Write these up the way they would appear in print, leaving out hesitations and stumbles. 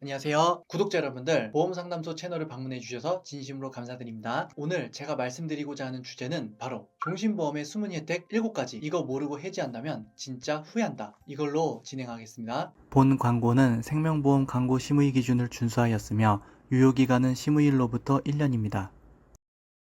안녕하세요. 구독자 여러분들, 보험상담소 채널을 방문해 주셔서 진심으로 감사드립니다. 오늘 제가 말씀드리고자 하는 주제는 바로 종신보험의 숨은 혜택 7가지, 이거 모르고 해지한다면 진짜 후회한다, 이걸로 진행하겠습니다. 본 광고는 생명보험 광고 심의 기준을 준수하였으며 유효기간은 심의일로부터 1년입니다.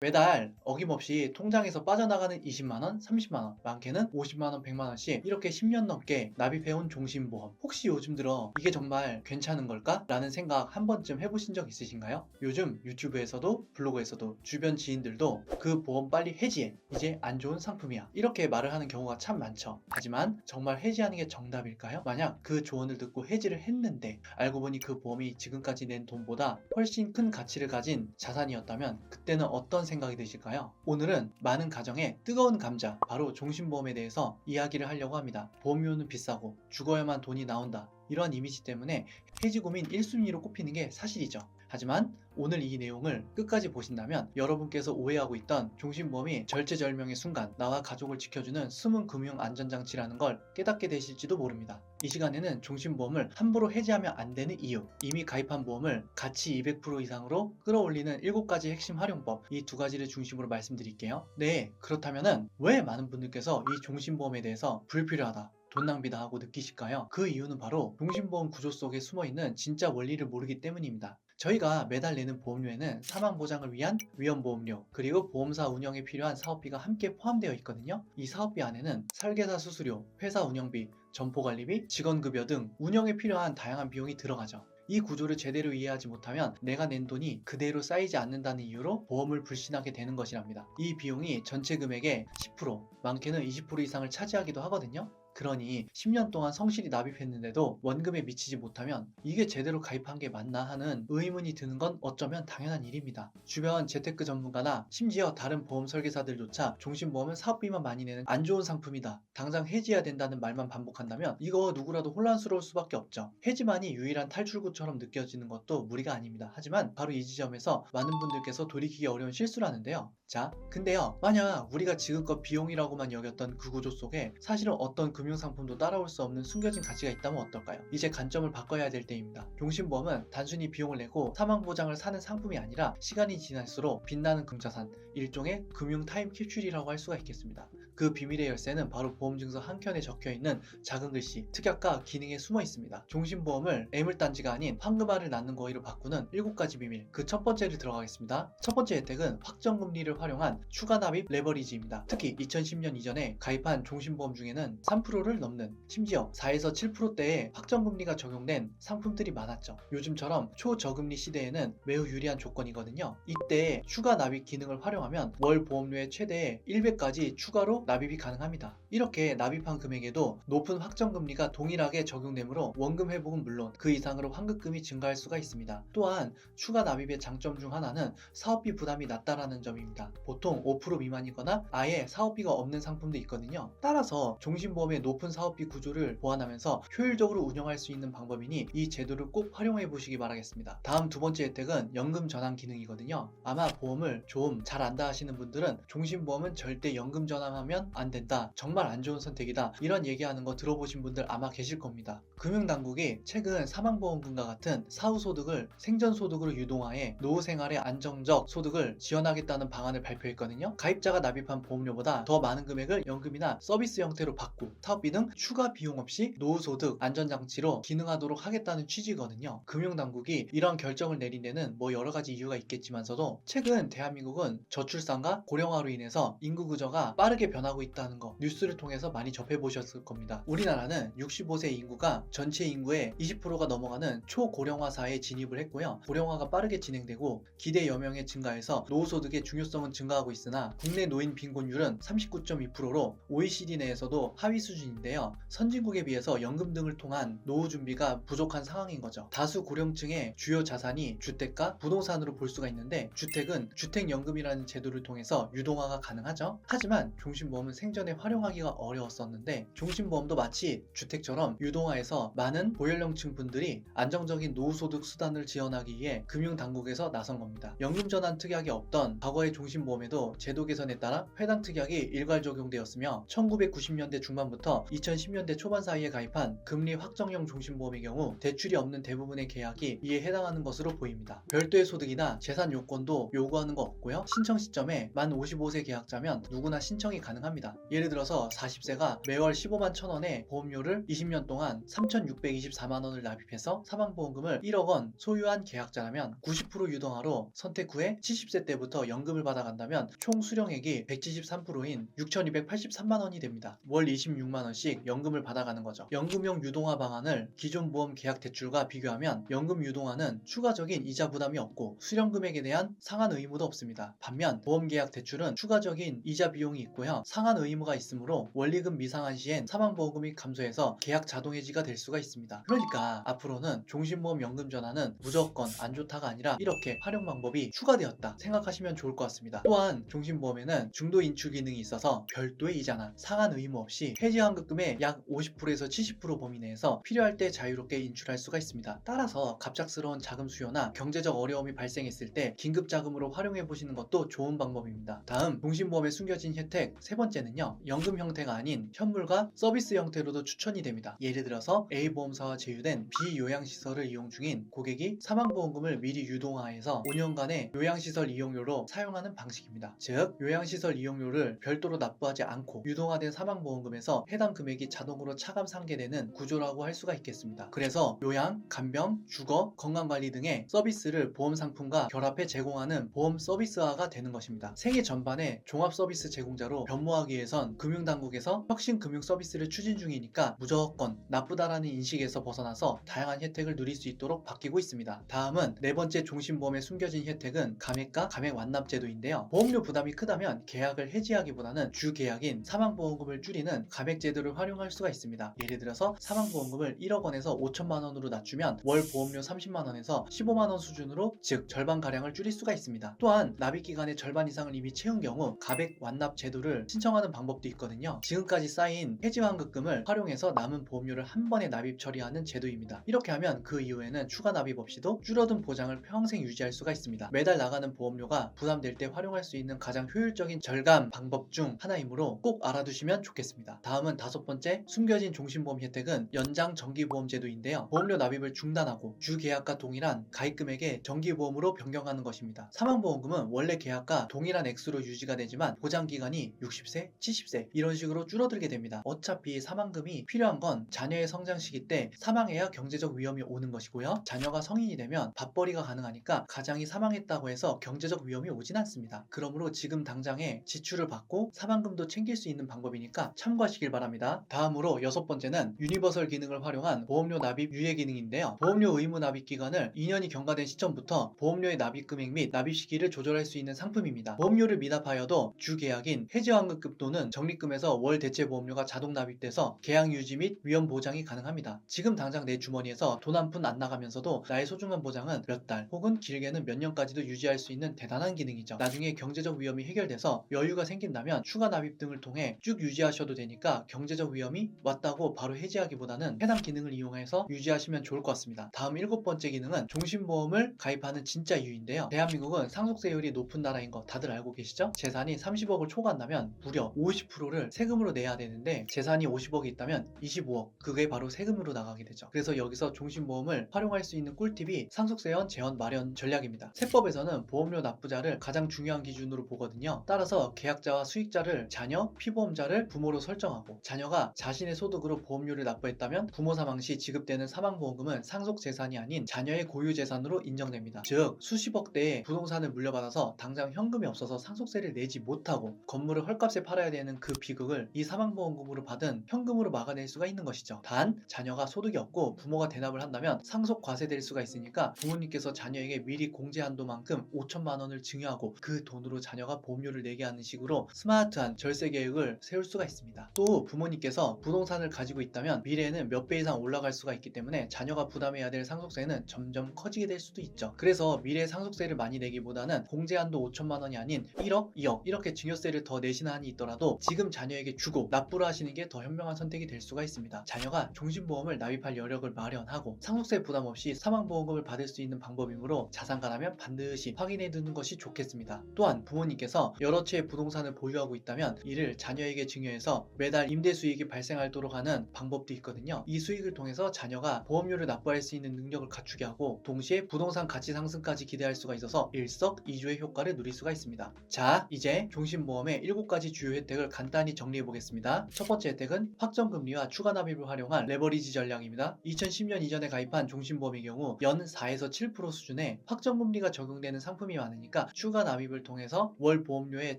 매달 어김없이 통장에서 빠져나가는 20만원, 30만원, 많게는 50만원, 100만원씩 이렇게 10년 넘게 납입해온 종신보험, 혹시 요즘 들어 이게 정말 괜찮은 걸까? 라는 생각 한 번쯤 해보신 적 있으신가요? 요즘 유튜브에서도 블로그에서도 주변 지인들도 그 보험 빨리 해지해, 이제 안 좋은 상품이야, 이렇게 말을 하는 경우가 참 많죠. 하지만 정말 해지하는 게 정답일까요? 만약 그 조언을 듣고 해지를 했는데 알고 보니 그 보험이 지금까지 낸 돈보다 훨씬 큰 가치를 가진 자산이었다면 그때는 어떤 생각이 드실까요? 오늘은 많은 가정의 뜨거운 감자, 바로 종신보험에 대해서 이야기를 하려고 합니다. 보험료는 비싸고 죽어야만 돈이 나온다, 이런 이미지 때문에 해지 고민 1순위로 꼽히는 게 사실이죠. 하지만 오늘 이 내용을 끝까지 보신다면 여러분께서 오해하고 있던 종신보험이 절체절명의 순간 나와 가족을 지켜주는 숨은 금융 안전장치라는 걸 깨닫게 되실지도 모릅니다. 이 시간에는 종신보험을 함부로 해지하면 안 되는 이유, 이미 가입한 보험을 가치 200% 이상으로 끌어올리는 7가지 핵심 활용법, 이 2가지를 중심으로 말씀드릴게요. 네, 그렇다면 왜 많은 분들께서 이 종신보험에 대해서 불필요하다, 돈 낭비다 하고 느끼실까요? 그 이유는 바로 종신보험 구조 속에 숨어있는 진짜 원리를 모르기 때문입니다. 저희가 매달 내는 보험료에는 사망보장을 위한 위험보험료, 그리고 보험사 운영에 필요한 사업비가 함께 포함되어 있거든요. 이 사업비 안에는 설계사 수수료, 회사 운영비, 점포관리비, 직원급여 등 운영에 필요한 다양한 비용이 들어가죠. 이 구조를 제대로 이해하지 못하면 내가 낸 돈이 그대로 쌓이지 않는다는 이유로 보험을 불신하게 되는 것이랍니다. 이 비용이 전체 금액의 10%, 많게는 20% 이상을 차지하기도 하거든요. 그러니 10년 동안 성실히 납입했는데도 원금에 미치지 못하면 이게 제대로 가입한 게 맞나 하는 의문이 드는 건 어쩌면 당연한 일입니다. 주변 재테크 전문가나 심지어 다른 보험 설계사들조차 종신보험은 사업비만 많이 내는 안 좋은 상품이다, 당장 해지해야 된다는 말만 반복한다면 이거 누구라도 혼란스러울 수밖에 없죠. 해지만이 유일한 탈출구처럼 느껴지는 것도 무리가 아닙니다. 하지만 바로 이 지점에서 많은 분들께서 돌이키기 어려운 실수를 하는데요. 자, 근데요, 만약 우리가 지금껏 비용이라고만 여겼던 그 구조 속에 사실은 어떤 금융상품도 따라올 수 없는 숨겨진 가치가 있다면 어떨까요? 이제 관점을 바꿔야 될 때입니다. 종신보험은 단순히 비용을 내고 사망보장을 사는 상품이 아니라 시간이 지날수록 빛나는 금자산, 일종의 금융 타임 캡슐이라고 할 수가 있겠습니다. 그 비밀의 열쇠는 바로 보험증서 한켠에 적혀있는 작은 글씨, 특약과 기능에 숨어 있습니다. 종신보험을 애물단지가 아닌 황금알을 낳는 거위로 바꾸는 7가지 비밀, 그 첫 번째를 들어가겠습니다. 첫 번째 혜택은 확정금리를 활용한 추가 납입 레버리지입니다. 특히 2010년 이전에 가입한 종신보험 중에는 3%를 넘는, 심지어 4에서 7%대의 확정금리가 적용된 상품들이 많았죠. 요즘처럼 초저금리 시대에는 매우 유리한 조건이거든요. 이때 추가 납입 기능을 활용하면 월 보험료의 최대 1배까지 추가로 납입이 가능합니다. 이렇게 납입한 금액에도 높은 확정금리가 동일하게 적용되므로 원금 회복은 물론 그 이상으로 환급금이 증가할 수가 있습니다. 또한 추가 납입의 장점 중 하나는 사업비 부담이 낮다라는 점입니다. 보통 5% 미만이거나 아예 사업비가 없는 상품도 있거든요. 따라서 종신보험의 높은 사업비 구조를 보완하면서 효율적으로 운영할 수 있는 방법이니 이 제도를 꼭 활용해 보시기 바라겠습니다. 다음 두 번째 혜택은 연금 전환 기능이거든요. 아마 보험을 좀 잘 안다 하시는 분들은 종신보험은 절대 연금 전환하면 안 된다, 정말 안 좋은 선택이다, 이런 얘기하는 거 들어보신 분들 아마 계실 겁니다. 금융당국이 최근 사망보험금과 같은 사후소득을 생전소득으로 유동화해 노후생활의 안정적 소득을 지원하겠다는 방안을 발표했거든요. 가입자가 납입한 보험료보다 더 많은 금액을 연금이나 서비스 형태로 받고 사업비 등 추가 비용 없이 노후소득 안전장치로 기능하도록 하겠다는 취지거든요. 금융당국이 이런 결정을 내린 데는 뭐 여러가지 이유가 있겠지만서도 최근 대한민국은 저출산과 고령화로 인해서 인구 구조가 빠르게 변하고 있다는 거 뉴스를 통해서 많이 접해보셨을 겁니다. 우리나라는 65세 인구가 전체 인구의 20%가 넘어가는 초고령화 사회에 진입을 했고요. 고령화가 빠르게 진행되고 기대 여명의 증가에서 노후소득의 중요성은 증가하고 있으나 국내 노인 빈곤율은 39.2%로 OECD 내에서도 하위 수준인데요. 선진국에 비해서 연금 등을 통한 노후 준비가 부족한 상황인 거죠. 다수 고령층의 주요 자산이 주택과 부동산으로 볼 수가 있는데 주택은 주택연금이라는 제도를 통해서 유동화가 가능하죠. 하지만 종신보험은 종신보험은 생전에 활용하기가 어려웠었는데 종신보험도 마치 주택처럼 유동화해서 많은 고연령층 분들이 안정적인 노후소득 수단을 지원하기 위해 금융당국에서 나선 겁니다. 연금전환 특약이 없던 과거의 종신보험에도 제도 개선에 따라 해당 특약이 일괄 적용되었으며 1990년대 중반부터 2010년대 초반 사이에 가입한 금리 확정형 종신보험의 경우 대출이 없는 대부분의 계약이 이에 해당하는 것으로 보입니다. 별도의 소득이나 재산 요건도 요구하는 거 없고요. 신청 시점에 만 55세 계약자면 누구나 신청이 가능합니다. 예를 들어서 40세가 매월 15만 1,000원의 보험료를 20년 동안 3,624만 원을 납입해서 사망보험금을 1억 원 소유한 계약자라면 90% 유동화로 선택 후에 70세 때부터 연금을 받아간다면 총 수령액이 173%인 6,283만 원이 됩니다. 월 26만 원씩 연금을 받아가는 거죠. 연금형 유동화 방안을 기존 보험 계약 대출과 비교하면 연금 유동화는 추가적인 이자 부담이 없고 수령 금액에 대한 상환 의무도 없습니다. 반면 보험 계약 대출은 추가적인 이자 비용이 있고요. 상환 의무가 있으므로 원리금 미상환 시엔 사망보험금이 감소해서 계약 자동해지가 될 수가 있습니다. 그러니까 앞으로는 종신보험 연금 전환은 무조건 안 좋다가 아니라 이렇게 활용 방법이 추가되었다 생각하시면 좋을 것 같습니다. 또한 종신보험에는 중도 인출 기능이 있어서 별도의 이자나 상환 의무 없이 해지환급금의 약 50%에서 70% 범위 내에서 필요할 때 자유롭게 인출할 수가 있습니다. 따라서 갑작스러운 자금 수요나 경제적 어려움이 발생했을 때 긴급 자금으로 활용해 보시는 것도 좋은 방법입니다. 다음 종신보험에 숨겨진 혜택 세 번째는요. 연금 형태가 아닌 현물과 서비스 형태로도 추천이 됩니다. 예를 들어서 A보험사와 제휴된 비요양시설을 이용 중인 고객이 사망보험금을 미리 유동화해서 5년간의 요양시설 이용료로 사용하는 방식입니다. 즉 요양시설 이용료를 별도로 납부하지 않고 유동화된 사망보험금에서 해당 금액이 자동으로 차감 상계되는 구조라고 할 수가 있겠습니다. 그래서 요양, 간병, 주거, 건강관리 등의 서비스를 보험 상품과 결합해 제공하는 보험 서비스화가 되는 것입니다. 생애 전반에 종합 서비스 제공자로 변모하기 위해선 금융당국에서 혁신 금융 서비스를 추진 중이니까 무조건 나쁘다라는 인식에서 벗어나서 다양한 혜택을 누릴 수 있도록 바뀌고 있습니다. 다음은 네 번째 종신보험에 숨겨진 혜택은 감액과 감액 완납 제도인데요. 보험료 부담이 크다면 계약을 해지하기보다는 주 계약인 사망보험금을 줄이는 감액 제도를 활용할 수가 있습니다. 예를 들어서 사망보험금을 1억 원에서 5천만 원으로 낮추면 월 보험료 30만 원에서 15만 원 수준으로 즉 절반가량을 줄일 수가 있습니다. 또한 납입기간의 절반 이상을 이미 채운 경우 감액 완납 제도를 신청하는 방법도 있거든요. 지금까지 쌓인 해지환급금을 활용해서 남은 보험료를 한 번에 납입 처리하는 제도입니다. 이렇게 하면 그 이후에는 추가 납입 없이도 줄어든 보장을 평생 유지할 수가 있습니다. 매달 나가는 보험료가 부담될 때 활용할 수 있는 가장 효율적인 절감 방법 중 하나이므로 꼭 알아두시면 좋겠습니다. 다음은 다섯 번째 숨겨진 종신보험 혜택은 연장 정기보험 제도인데요. 보험료 납입을 중단하고 주 계약과 동일한 가입금액에 정기보험으로 변경하는 것입니다. 사망보험금은 원래 계약과 동일한 액수로 유지가 되지만 보장기간이 60세, 70세 이런 식으로 줄어들게 됩니다. 어차피 사망금이 필요한 건 자녀의 성장 시기 때 사망해야 경제적 위험이 오는 것이고요. 자녀가 성인이 되면 밥벌이가 가능하니까 가장이 사망했다고 해서 경제적 위험이 오진 않습니다. 그러므로 지금 당장에 지출을 받고 사망금도 챙길 수 있는 방법이니까 참고하시길 바랍니다. 다음으로 여섯 번째는 유니버설 기능을 활용한 보험료 납입 유예 기능인데요. 보험료 의무 납입 기간을 2년이 경과된 시점부터 보험료의 납입 금액 및 납입 시기를 조절할 수 있는 상품입니다. 보험료를 미납하여도 주 계약인 해지환급금 또는 적립금에서 월 대체 보험료가 자동 납입돼서 계약 유지 및 위험 보장이 가능합니다. 지금 당장 내 주머니에서 돈 한 푼 안 나가면서도 나의 소중한 보장은 몇 달 혹은 길게는 몇 년까지도 유지할 수 있는 대단한 기능이죠. 나중에 경제적 위험이 해결돼서 여유가 생긴다면 추가 납입 등을 통해 쭉 유지하셔도 되니까 경제적 위험이 왔다고 바로 해지하기보다는 해당 기능을 이용해서 유지하시면 좋을 것 같습니다. 다음 일곱 번째 기능은 종신보험을 가입하는 진짜 이유인데요. 대한민국은 상속세율이 높은 나라인 거 다들 알고 계시죠? 재산이 30억을 초과한다면 무려 50%를 세금으로 내야 되는데 재산이 50억이 있다면 25억 그게 바로 세금으로 나가게 되죠. 그래서 여기서 종신보험을 활용할 수 있는 꿀팁이 상속세원 재원 마련 전략입니다. 세법에서는 보험료 납부자를 가장 중요한 기준으로 보거든요. 따라서 계약자와 수익자를 자녀, 피보험자를 부모로 설정하고 자녀가 자신의 소득으로 보험료를 납부했다면 부모 사망 시 지급되는 사망보험금은 상속재산이 아닌 자녀의 고유재산으로 인정됩니다. 즉 수십억 대의 부동산을 물려받아서 당장 현금이 없어서 상속세를 내지 못하고 건물을 헐값에 팔아야 되는 그 비극을 이 사망보험금으로 받은 현금으로 막아낼 수가 있는 것이죠. 단 자녀가 소득이 없고 부모가 대납을 한다면 상속 과세될 수가 있으니까 부모님께서 자녀에게 미리 공제 한도만큼 5천만 원을 증여하고 그 돈으로 자녀가 보험료를 내게 하는 식으로 스마트한 절세 계획을 세울 수가 있습니다. 또 부모님께서 부동산을 가지고 있다면 미래에는 몇 배 이상 올라갈 수가 있기 때문에 자녀가 부담해야 될 상속세는 점점 커지게 될 수도 있죠. 그래서 미래 상속세를 많이 내기보다는 공제 한도 5천만 원이 아닌 1억, 2억 이렇게 증여세를 더 내시는 한 기한이 있더라도 지금 자녀에게 주고 납부를 하시는 게 더 현명한 선택이 될 수가 있습니다. 자녀가 종신보험을 납입할 여력을 마련하고 상속세 부담 없이 사망보험금을 받을 수 있는 방법이므로 자산가라면 반드시 확인해 두는 것이 좋겠습니다. 또한 부모님께서 여러 채의 부동산을 보유하고 있다면 이를 자녀에게 증여해서 매달 임대 수익이 발생하도록 하는 방법도 있거든요. 이 수익을 통해서 자녀가 보험료를 납부할 수 있는 능력을 갖추게 하고 동시에 부동산 가치 상승까지 기대할 수가 있어서 일석이조의 효과를 누릴 수가 있습니다. 자, 이제 종신보험의 7가지 주요 혜택을 간단히 정리해 보겠습니다. 첫 번째 혜택은 확정금리와 추가 납입을 활용한 레버리지 전략입니다. 2010년 이전에 가입한 종신보험의 경우 연 4에서 7% 수준의 확정금리가 적용되는 상품이 많으니까 추가 납입을 통해서 월 보험료의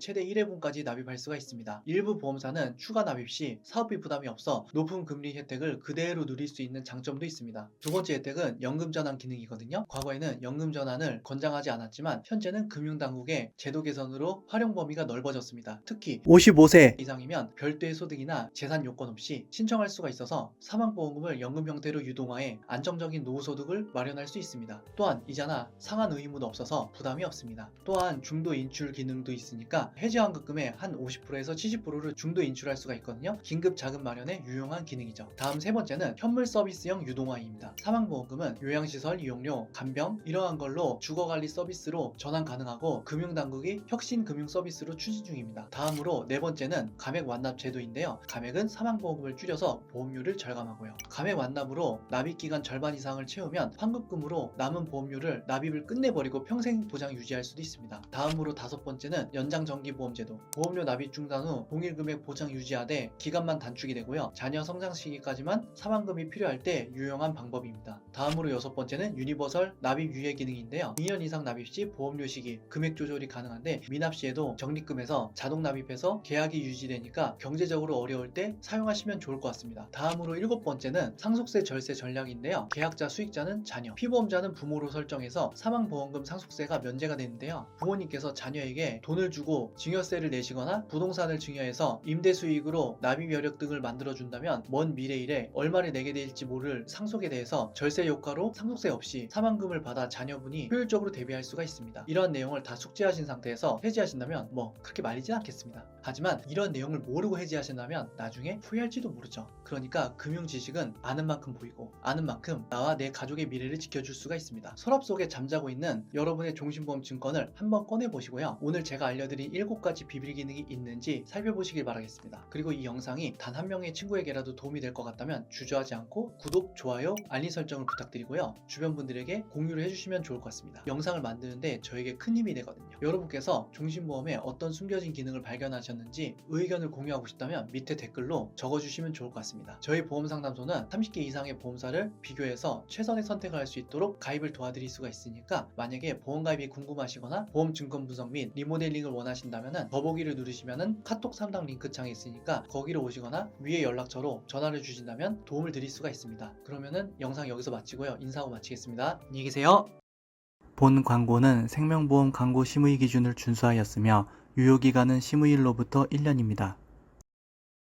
최대 1회분까지 납입할 수가 있습니다. 일부 보험사는 추가 납입 시 사업비 부담이 없어 높은 금리 혜택을 그대로 누릴 수 있는 장점도 있습니다. 두 번째 혜택은 연금 전환 기능이거든요. 과거에는 연금 전환을 권장하지 않았지만 현재는 금융당국의 제도 개선으로 활용 범위가 넓어졌습니다. 특히 55세 이상이면 별도의 소득이나 재산 요건 없이 신청할 수가 있어서 사망보험금을 연금 형태로 유동화해 안정적인 노후소득을 마련할 수 있습니다. 또한 이자나 상환 의무도 없어서 부담이 없습니다. 또한 중도 인출 기능도 있으니까 해지환급금의 한 50%에서 70%를 중도 인출할 수가 있거든요. 긴급 자금 마련에 유용한 기능이죠. 다음 세 번째는 현물 서비스형 유동화입니다. 사망보험금은 요양시설 이용료, 간병 이러한 걸로 주거관리 서비스로 전환 가능하고 금융당국이 혁신금융 서비스로 추진 중입니다. 다음으로 네 번째는 감액 완납 제도인데요. 감액은 사망보험금을 줄여서 보험료를 절감하고요. 감액 완납으로 납입기간 절반 이상을 채우면 환급금으로 남은 보험료를 납입을 끝내버리고 평생 보장 유지할 수도 있습니다. 다음으로 다섯 번째는 연장정기보험제도. 보험료 납입 중단 후 동일금액 보장 유지하되 기간만 단축이 되고요. 자녀 성장 시기까지만 사망금이 필요할 때 유용한 방법입니다. 다음으로 여섯 번째는 유니버설 납입 유예 기능인데요. 2년 이상 납입 시 보험료 시기 금액 조절이 가능한데 미납 시에도 적립금에서 자동 납입해서 계약이 유지되니까 경제적으로 어려울 때 사용하시면 좋을 것 같습니다. 다음으로 일곱 번째는 상속세 절세 전략인데요. 계약자 수익자는 자녀, 피보험자는 부모로 설정해서 사망보험금 상속세가 면제가 되는데요. 부모님께서 자녀에게 돈을 주고 증여세를 내시거나 부동산을 증여해서 임대 수익으로 납입 여력 등을 만들어준다면 먼 미래 일에 얼마를 내게 될지 모를 상속에 대해서 절세 효과로 상속세 없이 사망금을 받아 자녀분이 효율적으로 대비할 수가 있습니다. 이러한 내용을 다 숙지하신 상태에서 해지하신다면 그렇게 말리진 않겠습니다. 하지만 이런 내용을 모르고 해지하신다면 나중에 후회할지도 모르죠. 그러니까 금융 지식은 아는 만큼 보이고 아는 만큼 나와 내 가족의 미래를 지켜줄 수가 있습니다. 서랍 속에 잠자고 있는 여러분의 종신보험 증권을 한번 꺼내보시고요. 오늘 제가 알려드린 7가지 비밀 기능이 있는지 살펴보시길 바라겠습니다. 그리고 이 영상이 단 한 명의 친구에게라도 도움이 될 것 같다면 주저하지 않고 구독, 좋아요, 알림 설정을 부탁드리고요. 주변 분들에게 공유를 해주시면 좋을 것 같습니다. 영상을 만드는데 저에게 큰 힘이 되거든요. 여러분께서 종신보험에 어떤 숨겨진 기능을 발견하셨는지 의견을 공유하고 싶다면 밑에 댓글로 적어주시면 좋을 것 같습니다. 저희 보험상담소는 30개 이상의 보험사를 비교해서 최선의 선택을 할 수 있도록 가입을 도와드릴 수가 있으니까 만약에 보험가입이 궁금하시거나 보험증권 분석 및 리모델링을 원하신다면 더보기를 누르시면 카톡 3당 링크 창이 있으니까 거기로 오시거나 위에 연락처로 전화를 주신다면 도움을 드릴 수가 있습니다. 그러면은 영상 여기서 마치고요. 인사하고 마치겠습니다. 안녕히 계세요. 본 광고는 생명보험 광고 심의 기준을 준수하였으며 유효기간은 심의일로부터 1년입니다.